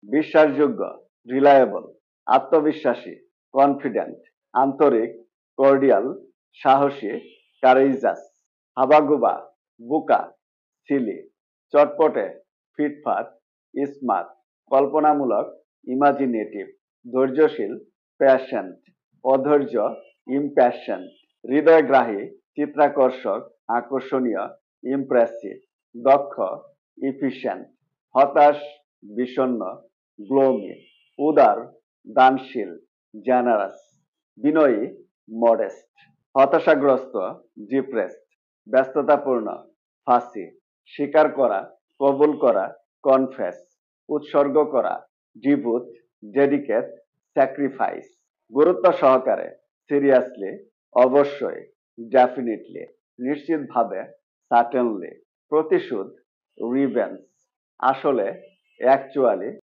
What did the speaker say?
বিশ্বাসযোগ্য, রিলায়েবল, আত্মবিশ্বাসী, কনফিডেন্ট, আন্তরিক, কর্ডিয়াল, সাহসী, কারেজাস, হাবাগুবা, বুকা, সিলি, চটপটে, ফিটফাট, স্মার্ট, কল্পনামূলক, ইমাজিনেটিভ, ধৈর্যশীল, প্যাশেন্ট, অধৈর্য, ইমপ্যাশেন্ট, হৃদয়গ্রাহী, চিত্তাকর্ষক, আকর্ষণীয়, ইমপ্রেসিভ, দক্ষ, ইফিশিয়েন্ট, হতাশ, বিষণ্ণ, গ্লোমি, উদার, দানশীল, জেনারাস, বিনয়ী, মডেস্ট, হতাশাগ্রস্ত, ডিপ্রেসড, ব্যস্ততাপূর্ণ, ফাঁসি, স্বীকার করা, কবুল করা, কনফেস, উৎসর্গ করা, ডিভোট, ডেডিকেট, স্যাক্রিফাইস, গুরুত্ব সহকারে, সিরিয়াসলি, অবশ্যই, ডেফিনিটলি, নিশ্চিতভাবে, সার্টেনলি, প্রতিশোধ, রিভেঞ্জ, আসলে, অ্যাকচুয়ালি,